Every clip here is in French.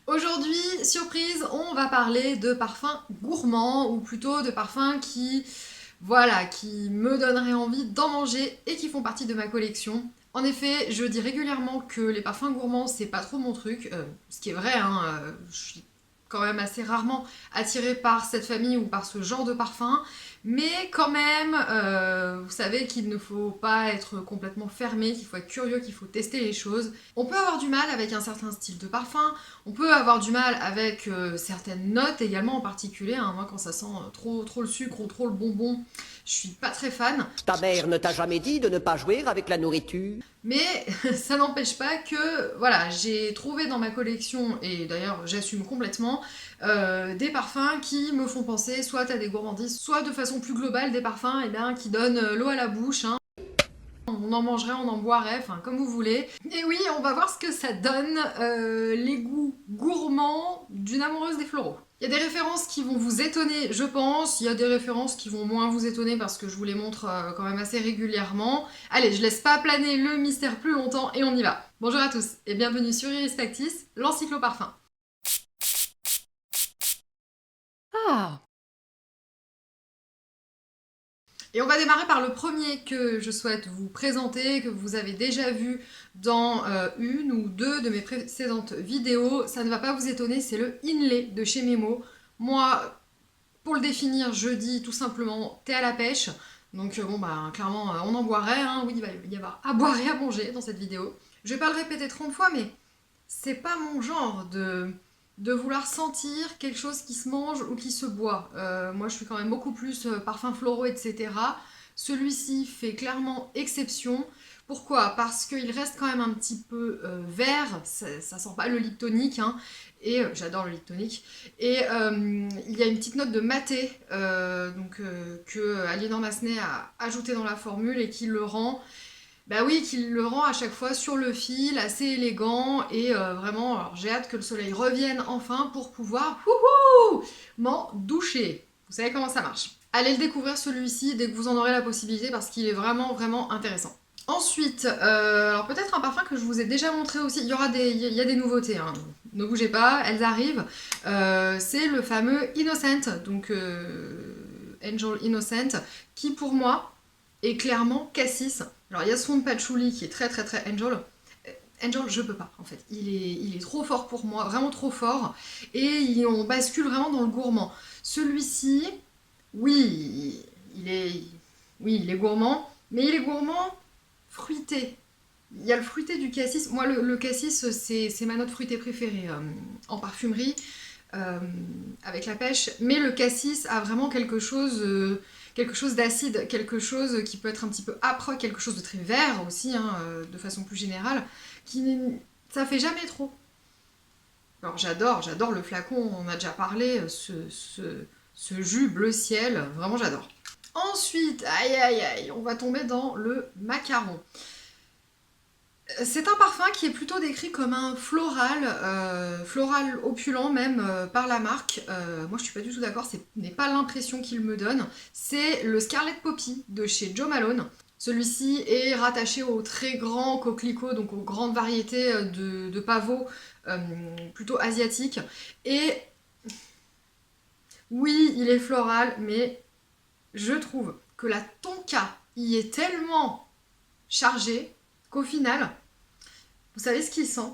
Aujourd'hui, surprise, on va parler de parfums gourmands, ou plutôt de parfums voilà, qui me donneraient envie d'en manger et qui font partie de ma collection. En effet, je dis régulièrement que les parfums gourmands, c'est pas trop mon truc, ce qui est vrai, hein, je suis quand même assez rarement attirée par cette famille ou par ce genre de parfum, mais quand même, vous savez qu'il ne faut pas être complètement fermé, qu'il faut être curieux, qu'il faut tester les choses. On peut avoir du mal avec un certain style de parfum, on peut avoir du mal avec certaines notes également en particulier, hein. Moi quand ça sent trop le sucre ou trop le bonbon, je suis pas très fan. Ta mère ne t'a jamais dit de ne pas jouer avec la nourriture? Mais ça n'empêche pas que voilà, j'ai trouvé dans ma collection, et d'ailleurs j'assume complètement, des parfums qui me font penser soit à des gourmandises, soit de façon plus globale des parfums qui donnent l'eau à la bouche, hein. On en mangerait, on en boirait, enfin comme vous voulez. Et oui, on va voir ce que ça donne, les goûts gourmands d'une amoureuse des floraux. Il y a des références qui vont vous étonner, je pense. Il y a des références qui vont moins vous étonner parce que je vous les montre quand même assez régulièrement. Allez, je laisse pas planer le mystère plus longtemps et on y va. Bonjour à tous et bienvenue sur Iris Factis, l'encycloparfum. Ah, Et on va démarrer par le premier que je souhaite vous présenter, que vous avez déjà vu dans une ou deux de mes précédentes vidéos. Ça ne va pas vous étonner, c'est le Inlay de chez Memo. Moi, pour le définir, je dis tout simplement thé à la pêche. Donc bon bah clairement on en boirait, hein. Oui, il va y avoir à boire et à manger dans cette vidéo. Je vais pas le répéter 30 fois, mais c'est pas mon genre de vouloir sentir quelque chose qui se mange ou qui se boit. Moi, je suis quand même beaucoup plus parfums floraux, etc. Celui-ci fait clairement exception. Pourquoi? Parce qu'il reste quand même un petit peu vert, ça sent pas le lip tonic, hein, et j'adore le lip tonic. Et il y a une petite note de maté que Aliénor Massenet a ajouté dans la formule et qui le rend bah oui, qu'il le rend à chaque fois sur le fil, assez élégant, et vraiment, alors j'ai hâte que le soleil revienne enfin pour pouvoir m'en doucher. Vous savez comment ça marche. Allez le découvrir celui-ci dès que vous en aurez la possibilité parce qu'il est vraiment intéressant. Ensuite, alors peut-être un parfum que je vous ai déjà montré aussi, il y a des nouveautés, hein. Ne bougez pas, elles arrivent. C'est le fameux Innocent, donc Angel Innocent, qui pour moi est clairement cassis. Alors il y a son patchouli qui est très Angel. Angel, je peux pas en fait. Il est trop fort pour moi, vraiment trop fort. Et on bascule vraiment dans le gourmand. Celui-ci, oui, il est gourmand, mais il est gourmand fruité. Il y a le fruité du cassis. Moi, le cassis, c'est ma note fruitée préférée en parfumerie, euh, avec la pêche. Mais le cassis a vraiment quelque chose d'acide, quelque chose qui peut être un petit peu âpre, quelque chose de très vert aussi, hein, de façon plus générale, qui ça fait jamais trop. Alors j'adore le flacon, on en a déjà parlé, ce jus bleu ciel, vraiment j'adore. Ensuite, aïe, on va tomber dans le macaron. C'est un parfum qui est plutôt décrit comme un floral, floral opulent même par la marque. Moi je suis pas du tout d'accord, ce n'est pas l'impression qu'il me donne. C'est le Scarlet Poppy de chez Jo Malone. Celui-ci est rattaché aux très grands coquelicots, donc aux grandes variétés de pavots plutôt asiatiques. Et oui, il est floral, mais je trouve que la tonka y est tellement chargée qu'au final, vous savez ce qu'il sent?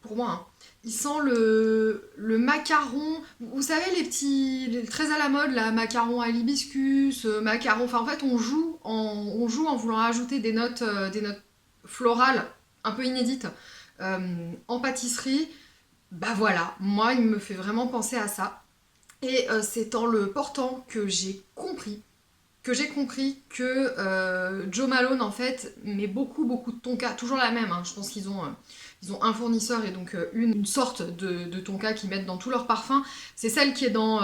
Pour moi, hein. Il sent le macaron. Vous savez, très à la mode, là, macaron à l'hibiscus, macaron. Enfin, en fait, on joue en voulant ajouter des notes florales un peu inédites en pâtisserie. Bah voilà, moi, il me fait vraiment penser à ça. Et c'est en le portant que j'ai compris que Joe Malone en fait met beaucoup de tonka, toujours la même, hein. Je pense ils ont un fournisseur et donc une sorte de tonka qu'ils mettent dans tous leurs parfums. C'est celle qui est dans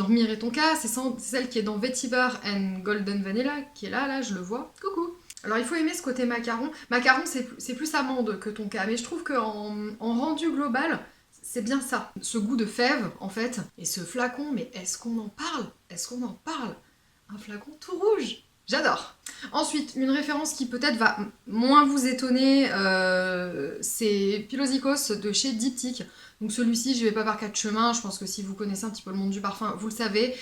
Mire et Tonka, c'est celle qui est dans Vetiver and Golden Vanilla, qui est là, je le vois. Coucou. Alors il faut aimer ce côté macaron. Macaron c'est plus amande que tonka, mais je trouve qu'en rendu global, c'est bien ça. Ce goût de fève en fait, et ce flacon, mais est-ce qu'on en parle? Est-ce qu'on en parle? Un flacon tout rouge. J'adore. Ensuite, une référence qui peut-être va moins vous étonner, c'est Pilosicos de chez Diptyque. Donc celui-ci, je vais pas par quatre chemins, je pense que si vous connaissez un petit peu le monde du parfum, vous le savez.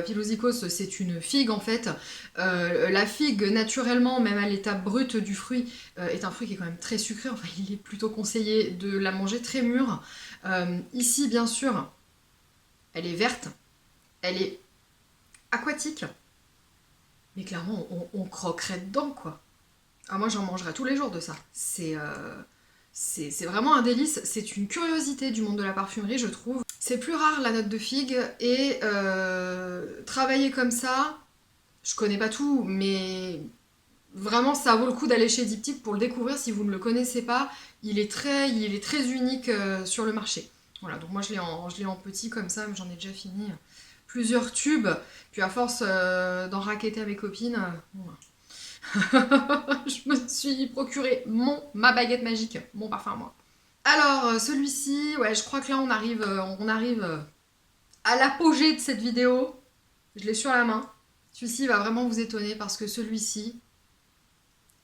Pilosicos, c'est une figue en fait. La figue, naturellement, même à l'état brut du fruit, est un fruit qui est quand même très sucré, enfin il est plutôt conseillé de la manger très mûre. Ici, bien sûr, elle est verte, elle est aquatique, mais clairement, on croquerait dedans, quoi. Ah, moi, j'en mangerais tous les jours de ça. C'est vraiment un délice. C'est une curiosité du monde de la parfumerie, je trouve. C'est plus rare, la note de figue, et travailler comme ça, je connais pas tout, mais vraiment, ça vaut le coup d'aller chez Diptyque pour le découvrir si vous ne le connaissez pas. Il est très unique sur le marché. Voilà, donc moi, je l'ai en petit comme ça, mais j'en ai déjà fini plusieurs tubes. Puis à force d'en racketter à mes copines, bon, je me suis procuré ma baguette magique, mon parfum à moi. Alors celui-ci, ouais, je crois que là on arrive à l'apogée de cette vidéo. Je l'ai sur la main. Celui-ci va vraiment vous étonner parce que celui-ci,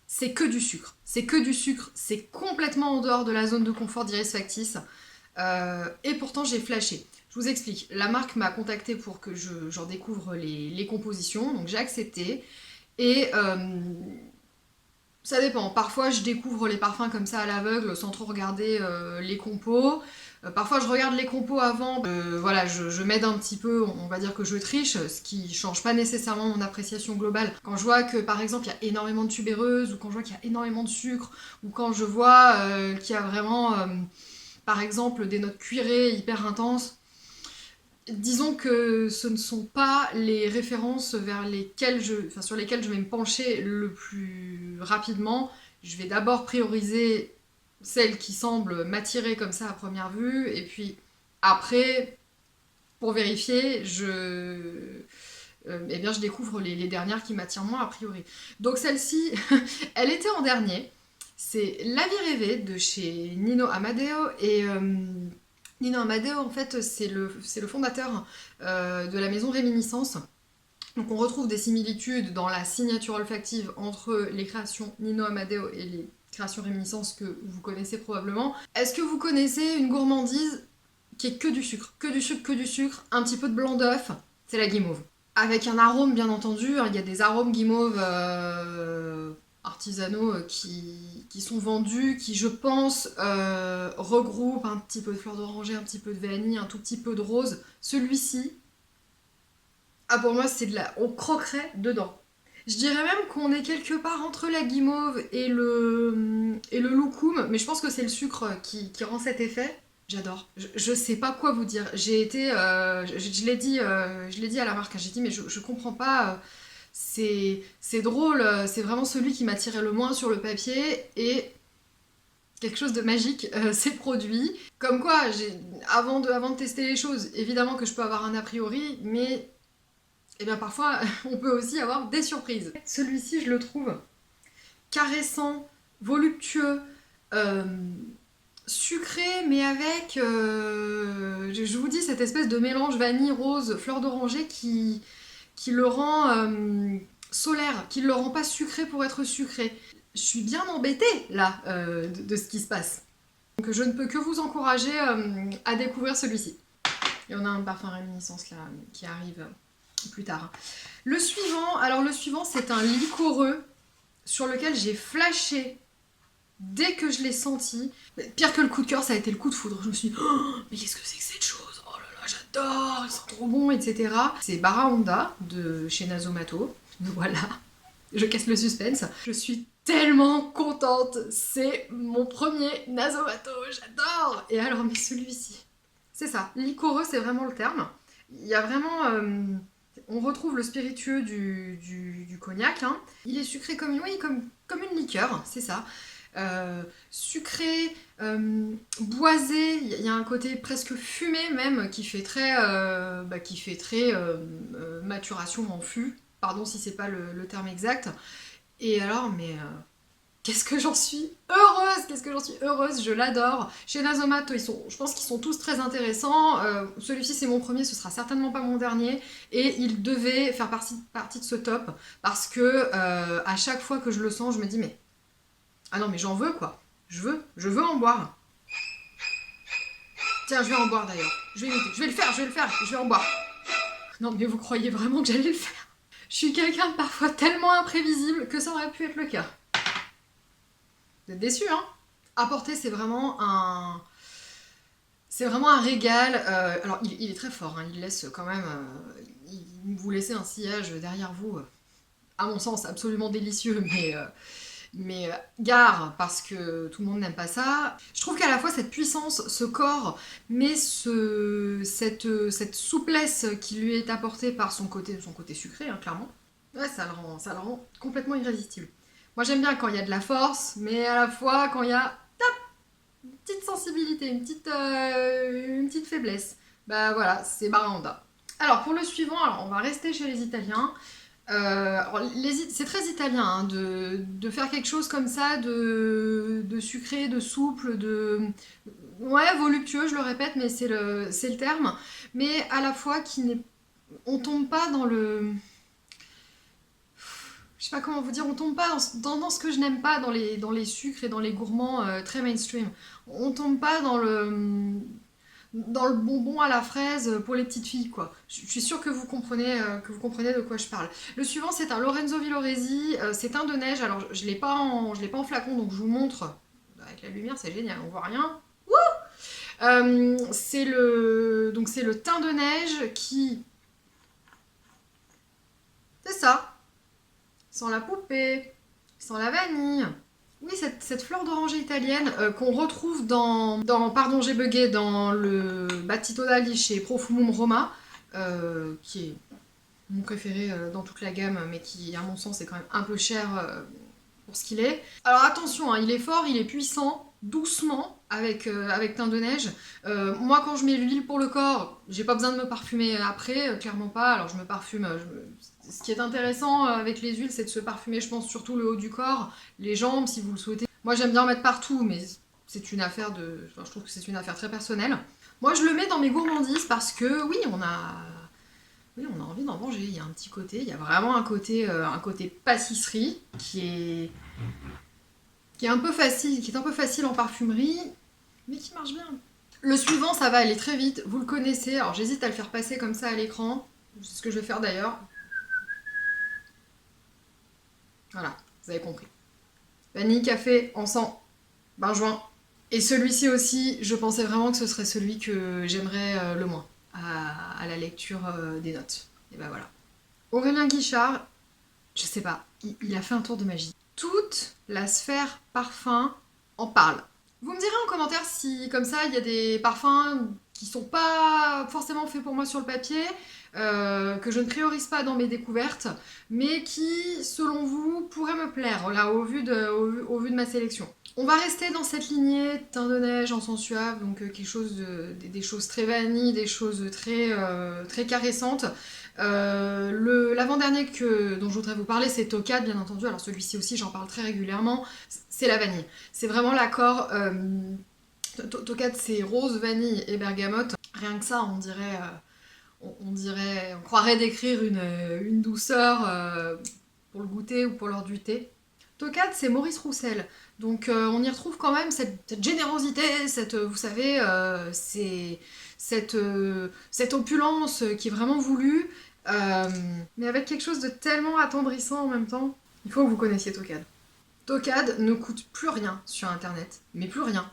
c'est que du sucre. C'est que du sucre. C'est complètement en dehors de la zone de confort d'Iris Factis. Et pourtant j'ai flashé. Je vous explique. La marque m'a contacté pour que j'en découvre les compositions. Donc j'ai accepté. Et ça dépend. Parfois, je découvre les parfums comme ça à l'aveugle, sans trop regarder les compos. Parfois, je regarde les compos avant. Voilà, je m'aide un petit peu, on va dire que je triche, ce qui change pas nécessairement mon appréciation globale. Quand je vois que, par exemple, il y a énormément de tubéreuses, ou quand je vois qu'il y a énormément de sucre, ou quand je vois qu'il y a vraiment, par exemple, des notes cuirées hyper intenses, disons que ce ne sont pas les références sur lesquelles je vais me pencher le plus rapidement. Je vais d'abord prioriser celles qui semblent m'attirer comme ça à première vue, et puis après, pour vérifier, eh bien, je découvre les dernières qui m'attirent moins a priori. Donc celle-ci, elle était en dernier. C'est La Vie rêvée de chez Nino Amadeo, et Nino Amadeo, en fait, c'est le fondateur de la maison Réminiscence. Donc on retrouve des similitudes dans la signature olfactive entre les créations Nino Amadeo et les créations Réminiscence que vous connaissez probablement. Est-ce que vous connaissez une gourmandise qui est que du sucre, que du sucre, que du sucre, un petit peu de blanc d'œuf? C'est la guimauve. Avec un arôme, bien entendu, hein, il y a des arômes guimauve artisanaux qui sont vendus, qui, je pense, regroupent un petit peu de fleur d'oranger, un petit peu de vanille, un tout petit peu de rose. Celui-ci, ah, pour moi, on croquerait dedans. Je dirais même qu'on est quelque part entre la guimauve et le loukoum, mais je pense que c'est le sucre qui rend cet effet. J'adore. Je sais pas quoi vous dire. J'ai été, je l'ai dit à la marque, hein, j'ai dit mais je comprends pas. C'est drôle. C'est vraiment celui qui m'attirait le moins sur le papier, et quelque chose de magique s'est produit. Comme quoi, avant de tester les choses, évidemment que je peux avoir un a priori, mais et bien parfois on peut aussi avoir des surprises. Celui-ci, je le trouve caressant, voluptueux, euh, sucré, mais avec, je vous dis, cette espèce de mélange vanille, rose, fleur d'oranger qui le rend solaire, qui le rend pas sucré pour être sucré. Je suis bien embêtée là de ce qui se passe. Donc je ne peux que vous encourager à découvrir celui-ci. Il y en a un parfum réminiscence là qui arrive plus tard. Le suivant, c'est un liquoreux sur lequel j'ai flashé dès que je l'ai senti. Pire que le coup de cœur, ça a été le coup de foudre. Je me suis dit, oh, mais qu'est-ce que c'est que cette chose? Oh là là, j'adore, il sent trop bon, etc. C'est Barra Honda de chez Nasomato. Voilà, je casse le suspense. Je suis tellement contente, c'est mon premier Nasomato, j'adore. Et alors, mais celui-ci, c'est ça, liquoreux, c'est vraiment le terme. Il y a vraiment... on retrouve le spiritueux du cognac. Hein. Il est sucré comme une liqueur, c'est ça. Sucré, boisé, il y a un côté presque fumé même qui fait très, maturation en fût. Pardon si c'est pas le terme exact. Et alors, mais Qu'est-ce que j'en suis heureuse, qu'est-ce que j'en suis heureuse, je l'adore. Chez Nasomat, je pense qu'ils sont tous très intéressants. Celui-ci c'est mon premier, ce sera certainement pas mon dernier. Et il devait faire partie de ce top parce que à chaque fois que je le sens, je me dis mais... Ah non mais j'en veux quoi, je veux en boire. Tiens, je vais en boire d'ailleurs. Je vais le faire, je vais en boire. Non mais vous croyez vraiment que j'allais le faire? Je suis quelqu'un de parfois tellement imprévisible que ça aurait pu être le cas. Vous êtes déçus, hein? Apporter, c'est vraiment un... C'est vraiment un régal. Alors, il est très fort, hein, il laisse quand même... vous laissez un sillage derrière vous, à mon sens, absolument délicieux, mais gare, parce que tout le monde n'aime pas ça. Je trouve qu'à la fois, cette puissance, ce corps, mais cette souplesse qui lui est apportée par son côté sucré, hein, clairement, ouais, ça le rend complètement irrésistible. Moi j'aime bien quand il y a de la force, mais à la fois quand il y a une petite sensibilité, une petite faiblesse. Bah voilà, c'est Baranda. Alors pour le suivant, on va rester chez les Italiens. C'est très italien hein, de faire quelque chose comme ça, de sucré, de souple, ouais, voluptueux, je le répète, mais c'est le terme. Mais à la fois on tombe pas dans le... Je sais pas comment vous dire, on tombe pas dans ce que je n'aime pas dans les sucres et dans les gourmands très mainstream. On tombe pas dans le bonbon à la fraise pour les petites filles, quoi. Je suis sûre que vous comprenez de quoi je parle. Le suivant, c'est un Lorenzo Villoresi, c'est un de neige. Alors, je l'ai pas en flacon, donc je vous montre. Avec la lumière, c'est génial, on voit rien. C'est le teint de neige qui... C'est ça. Sans la poupée, sans la vanille. Oui, cette fleur d'oranger italienne qu'on retrouve pardon, j'ai bugué, dans le Battito d'Ali chez Profumum Roma, qui est mon préféré dans toute la gamme, mais qui, à mon sens, est quand même un peu cher pour ce qu'il est. Alors attention, hein, il est fort, il est puissant, doucement, avec teint de neige. Moi, quand je mets l'huile pour le corps, j'ai pas besoin de me parfumer après, clairement pas. Alors je me parfume... Ce qui est intéressant avec les huiles, c'est de se parfumer, je pense, surtout le haut du corps, les jambes, si vous le souhaitez. Moi, j'aime bien en mettre partout, mais c'est une affaire de... Enfin, je trouve que c'est une affaire très personnelle. Moi, je le mets dans mes gourmandises parce que, oui, on a envie d'en manger. Il y a un petit côté, il y a vraiment un côté pâtisserie qui est un peu facile en parfumerie, mais qui marche bien. Le suivant, ça va aller très vite, vous le connaissez. Alors, j'hésite à le faire passer comme ça à l'écran. C'est ce que je vais faire d'ailleurs. Voilà, vous avez compris. Vanille, café, encens, benjoin. Et celui-ci aussi, je pensais vraiment que ce serait celui que j'aimerais le moins à la lecture des notes. Et ben voilà. Aurélien Guichard, je sais pas, il a fait un tour de magie. Toute la sphère parfum en parle. Vous me direz en commentaire si, comme ça, il y a des parfums qui sont pas forcément faits pour moi sur le papier, que je ne priorise pas dans mes découvertes, mais qui, selon vous, pourraient me plaire, là, au vu de ma sélection. On va rester dans cette lignée, teint de neige, encens suave, donc quelque chose des choses très vanille, des choses très caressantes. L'avant-dernier dont je voudrais vous parler, c'est Tocade, bien entendu. Alors celui-ci aussi, j'en parle très régulièrement. C'est la vanille. C'est vraiment l'accord. Tocade, c'est rose, vanille et bergamote. Rien que ça, on croirait décrire une douceur pour le goûter ou pour l'heure du thé. Tocade, c'est Maurice Roussel. Donc on y retrouve quand même cette générosité, vous savez, cette opulence qui est vraiment voulue, mais avec quelque chose de tellement attendrissant en même temps. Il faut que vous connaissiez Tocade. Tocade ne coûte plus rien sur internet, mais plus rien.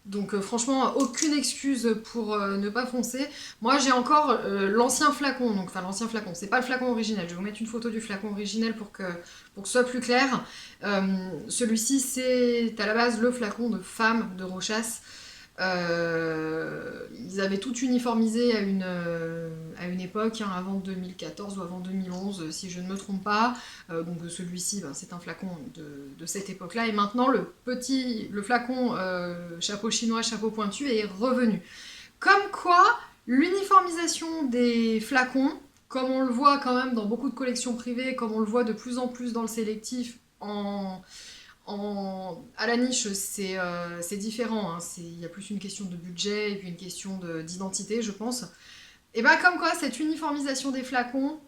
Donc franchement, aucune excuse pour ne pas foncer. Moi j'ai encore l'ancien flacon, l'ancien flacon, c'est pas le flacon original, je vais vous mettre une photo du flacon originel pour que ce soit plus clair. Celui-ci c'est à la base le flacon de Femme de Rochas. Ils avaient tout uniformisé à une époque, hein, avant 2014 ou avant 2011, si je ne me trompe pas. Donc celui-ci, c'est un flacon de cette époque-là. Et maintenant, le flacon chapeau chinois, chapeau pointu est revenu. Comme quoi, l'uniformisation des flacons, comme on le voit quand même dans beaucoup de collections privées, comme on le voit de plus en plus dans le sélectif, en À la niche, c'est différent, hein. Il y a plus une question de budget et puis une question d'identité, je pense. Et bah comme quoi, cette uniformisation des flacons,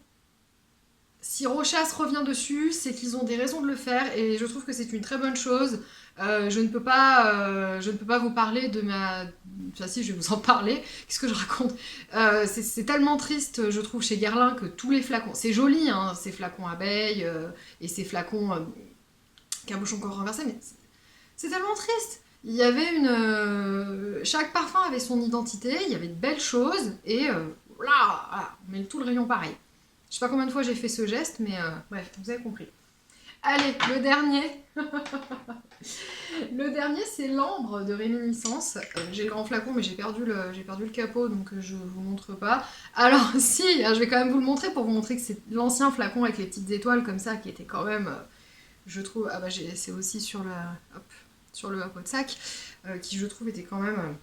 si Rochas revient dessus, c'est qu'ils ont des raisons de le faire et je trouve que c'est une très bonne chose. Je ne peux pas vous parler de ma... Enfin si, je vais vous en parler. Qu'est-ce que je raconte? C'est tellement triste, je trouve, chez Guerlain que tous les flacons... C'est joli, hein, ces flacons abeilles et ces flacons cabochon corps renversé, mais c'est tellement triste. Il y avait une... chaque parfum avait son identité, il y avait de belles choses et voilà, on met tout le rayon pareil. Je sais pas combien de fois j'ai fait ce geste, mais bref, vous avez compris. Allez, le dernier. Le dernier, c'est l'ambre de Réminiscence. J'ai le grand flacon, mais j'ai perdu le capot, donc je vous montre pas. Alors si, je vais quand même vous le montrer pour vous montrer que c'est l'ancien flacon avec les petites étoiles comme ça, qui était quand même, je trouve... Ah bah c'est aussi sur le pot de sac, qui je trouve était quand même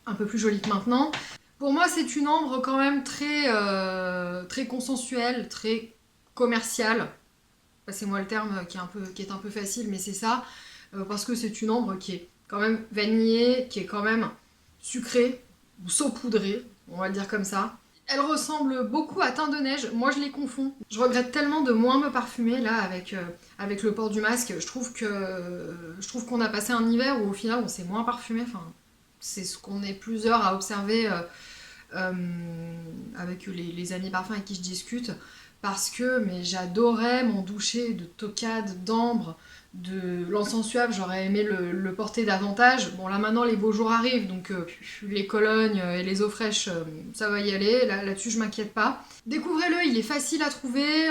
un peu plus joli que maintenant. Pour moi, c'est une ambre quand même très consensuelle, très commerciale. Passez-moi le terme qui est un peu facile, mais c'est ça. Parce que c'est une ambre qui est quand même vanillée, qui est quand même sucrée, ou saupoudrée, on va le dire comme ça. Elle ressemble beaucoup à Teint de Neige, moi je les confonds. Je regrette tellement de moins me parfumer là avec le port du masque. Je trouve qu'on a passé un hiver où au final on s'est moins parfumé. Enfin, c'est ce qu'on est plusieurs à observer avec les amis parfums avec qui je discute, parce que mais j'adorais m'en doucher de tocade, d'ambre, de l'encens suave, j'aurais aimé le porter davantage. Bon là maintenant les beaux jours arrivent, donc les colognes et les eaux fraîches, ça va y aller, là-dessus je m'inquiète pas. Découvrez-le, il est facile à trouver,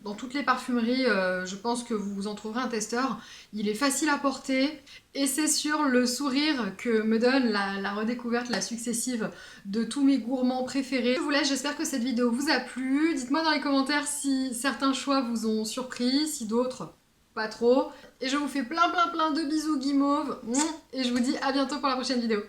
dans toutes les parfumeries, je pense que vous en trouverez un testeur. Il est facile à porter, et c'est sur le sourire que me donne la redécouverte, la successive de tous mes gourmands préférés. Je vous laisse, j'espère que cette vidéo vous a plu. Dites-moi dans les commentaires si certains choix vous ont surpris, si d'autres pas trop. Et je vous fais plein de bisous guimauves. Et je vous dis à bientôt pour la prochaine vidéo.